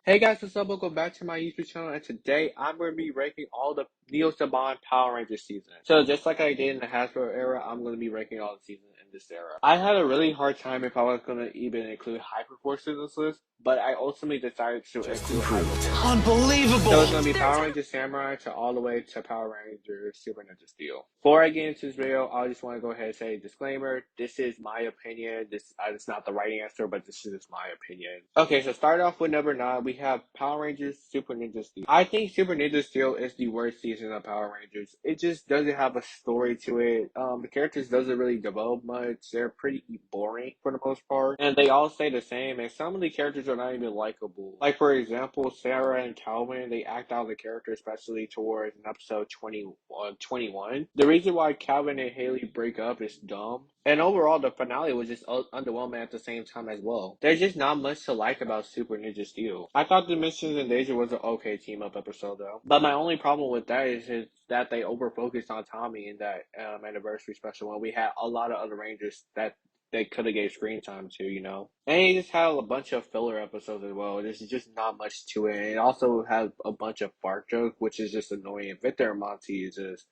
Hey guys, what's up? Welcome back to my YouTube channel, and today I'm going to be ranking all the Neo Saban Power Rangers seasons. So just like I did in the Hasbro era, I'm going to be ranking all the seasons in this era. I had a really hard time if I was going to even include Hyperforce in this list, but I ultimately decided to include Hyperforce. Unbelievable! So it's going to be Power Rangers Samurai to all the way to Power Rangers Super Ninja Steel. Before I get into this video, I just want to go ahead and say a disclaimer. This is my opinion. It's not the right answer, but this is my opinion. Okay, so start off with number 9. We have Power Rangers Super Ninja Steel. I think Super Ninja Steel is the worst season of Power Rangers. It just doesn't have a story to it. The characters doesn't really develop much. They're pretty boring for the most part, and they all stay the same. And some of the characters are not even likable. Like for example, Sarah and Calvin, they act out of the character, especially towards an episode 21. The reason why Calvin and Haley break up is dumb. And overall, the finale was just underwhelming at the same time as well. There's just not much to like about Super Ninja Steel. I thought Dimensions in Danger was an okay team up episode though. But my only problem with that is that they over-focused on Tommy in that anniversary special when we had a lot of other Rangers that they could have gave screen time to, you know. And he just had a bunch of filler episodes as well. There's just not much to it. And it also has a bunch of fart jokes, which is just annoying. Victor and Monty is just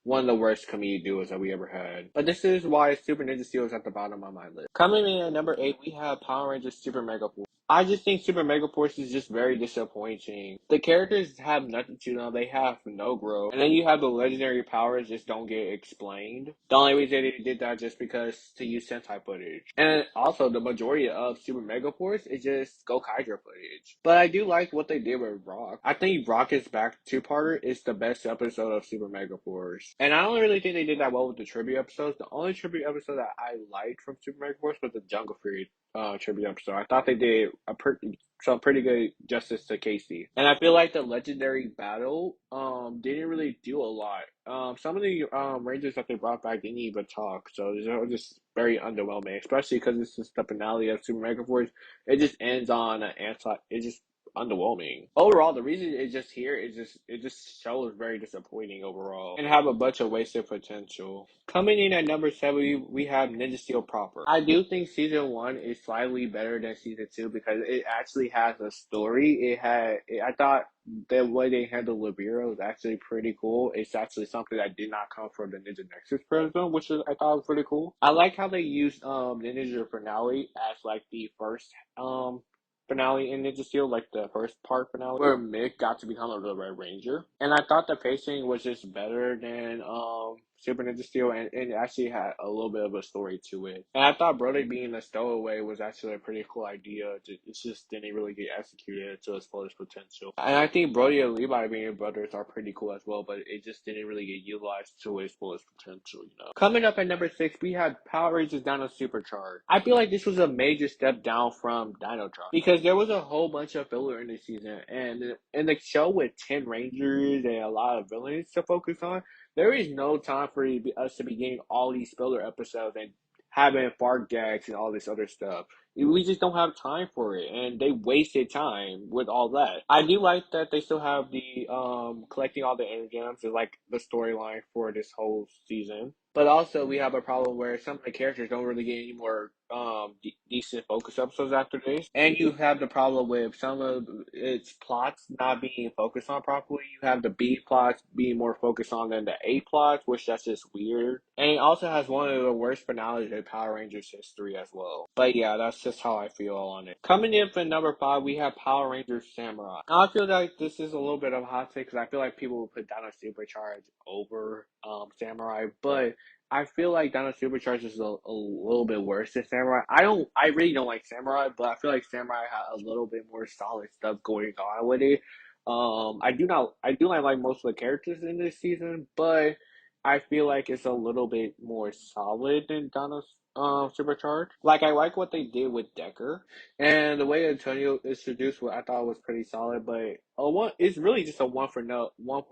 one of the worst comedy duos that we ever had. But this is why Super Ninja Steel is at the bottom of my list. Coming in at number 8, we have Power Rangers Super Mega Force. I just think Super Mega Force is just very disappointing. The characters have nothing to them. They have no growth. And then you have the legendary powers just don't get explained. The only reason they did that just because to use Sentai footage. And also the majority of Super Mega Force is just Gokaiger footage. But I do like what they did with Rock. I think Rocket's back two-parter is the best episode of Super Mega Force. And I don't really think they did that well with the tribute episodes. The only tribute episode that I liked from Super Mega Force was the Jungle Fury tribute episode. I thought they did some pretty good justice to Casey. And I feel like the legendary battle didn't really do a lot. Some of the Rangers that they brought back didn't even talk, so it was just very underwhelming, especially because this is the finale of Super Mega Force. It just ends on an it just underwhelming. Overall, the reason it's just here is it just shows very disappointing overall and have a bunch of wasted potential. Coming in at number 7, we have Ninja Steel proper. I do think season 1 is slightly better than season 2 because it actually has a story. I thought the way they handled Libero was actually pretty cool. It's actually something that did not come from the Ninja Nexus Prism, which I thought was pretty cool. I like how they used the Ninja finale as like the first finale in Ninja Steel, like the first part finale, where Mick got to become a Red Ranger. And I thought the pacing was just better than Super Ninja Steel, and it actually had a little bit of a story to it. And I thought Brody being a stowaway was actually a pretty cool idea. It just didn't really get executed to its fullest potential. And I think Brody and Levi being brothers are pretty cool as well, but it just didn't really get utilized to its fullest potential, you know. Coming up at number 6, we had Power Rangers Dino Superchar. I feel like this was a major step down from Dino Charge because there was a whole bunch of filler in this season, and in the show with 10 Rangers and a lot of villains to focus on, there is no time for us to be getting all these filler episodes and having fart gags and all this other stuff. We just don't have time for it, and they wasted time with all that. I do like that they still have the collecting all the energems is like the storyline for this whole season. But also, we have a problem where some of the characters don't really get any more decent focus episodes after this. And you have the problem with some of its plots not being focused on properly. You have the B plots being more focused on than the A plots, which that's just weird. And it also has one of the worst finales in Power Rangers history as well. But yeah, that's just how I feel on it. Coming in for number 5, we have Power Rangers Samurai. I feel like this is a little bit of a hot take because I feel like people will put Dino Supercharge over Samurai, but I feel like Dino Supercharge is a little bit worse than Samurai. I really don't like Samurai, but I feel like Samurai had a little bit more solid stuff going on with it. I do not like most of the characters in this season, but I feel like it's a little bit more solid than Dino's Supercharge. Like I like what they did with Decker, and the way Antonio introduced what I thought was pretty solid. But it's really just a one for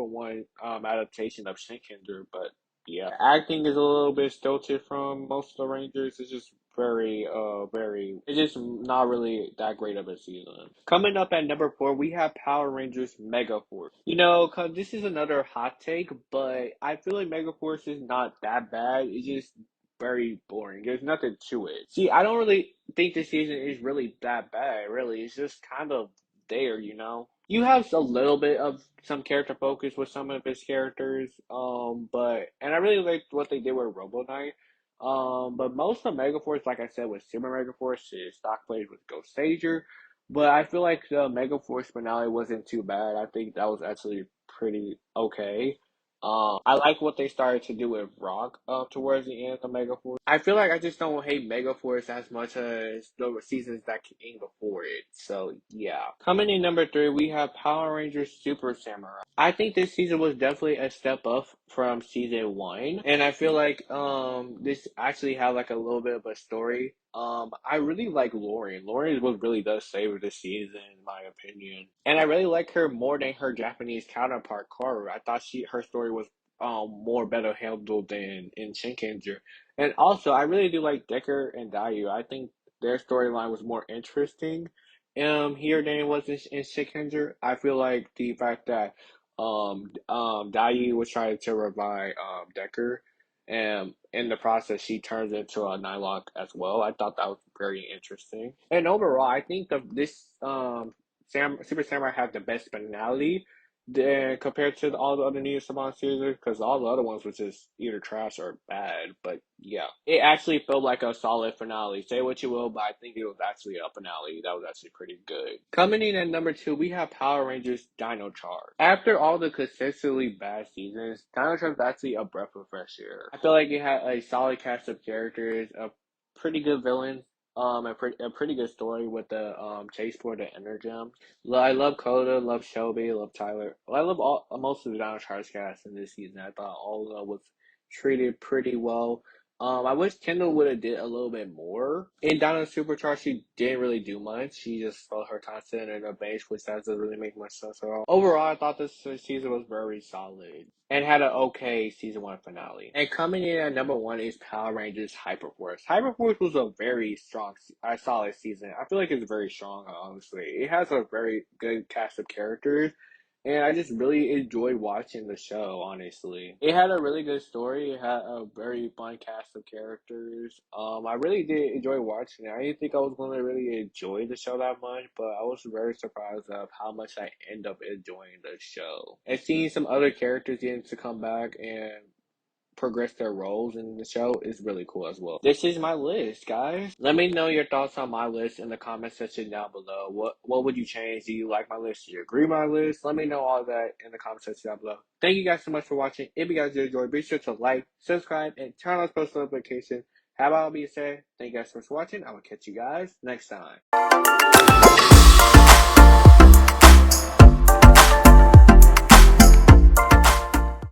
one adaptation of Shinkinder, but yeah, acting is a little bit stilted from most of the Rangers. It's just it's just not really that great of a season. Coming up at number 4, we have Power Rangers Mega Force. You know, cause this is another hot take, but I feel like Mega Force is not that bad. It's just very boring. There's nothing to it. See, I don't really think this season is really that bad, really. It's just kind of there, you know. You have a little bit of some character focus with some of his characters, but and I really liked what they did with Robo Knight. But most of Megaforce, like I said, with Super Megaforce, is stock plays with Ghost Sager. But I feel like the Megaforce finale wasn't too bad. I think that was actually pretty okay. I like what they started to do with Rock towards the end of Megaforce. I feel like I just don't hate Megaforce as much as the seasons that came before it. So yeah. Coming in number 3, we have Power Rangers Super Samurai. I think this season was definitely a step up from season 1, and I feel like this actually had like a little bit of a story. I really like Lauren. Lauren was really the saver this season, in my opinion, and I really like her more than her Japanese counterpart Kaoru. I thought her story was more better handled than in Shinkenger. And also, I really do like Decker and Dayu. I think their storyline was more interesting here than it was in Shinkenger. I feel like the fact that Dayu was trying to revive Decker, and in the process she turns into a Nylon as well. I thought that was very interesting. And overall, I think this Super Samurai had the best finale compared to all the other Neo Saban series, because all the other ones was just either trash or bad. But yeah, it actually felt like a solid finale. Say what you will, but I think it was actually a finale that was actually pretty good. Coming in at number 2, we have Power Rangers Dino Charge. After all the consistently bad seasons, Dino Charge was actually a breath of fresh air. I feel like it had a solid cast of characters, a pretty good villain, a pretty good story with the chase for the Energem. I love Coda, love Shelby, love Tyler. Well, I love most of the Dino Charge cast in this season. I thought all of them was treated pretty well. I wish Kendall would have did a little bit more. In Dino Superchar, she didn't really do much. She just felt her content in a base, which doesn't really make much sense at all. Overall, I thought this season was very solid and had an okay season 1 finale. And coming in at number 1 is Power Rangers Hyperforce. Hyperforce was a very strong, solid season. I feel like it's very strong, honestly. It has a very good cast of characters, and I just really enjoyed watching the show, honestly. It had a really good story. It had a very fun cast of characters. I really did enjoy watching it. I didn't think I was going to really enjoy the show that much, but I was very surprised of how much I end up enjoying the show. And seeing some other characters getting to come back and progress their roles in the show is really cool as well. This is my list, guys. Let me know your thoughts on my list in the comment section down below. What would you change? Do you like my list? Do you agree with my list? Let me know all that in the comment section down below. Thank you guys so much for watching. If you guys did enjoy, be sure to like, subscribe, and turn on post notifications. Have all being said, thank you guys so much for watching. I will catch you guys next time.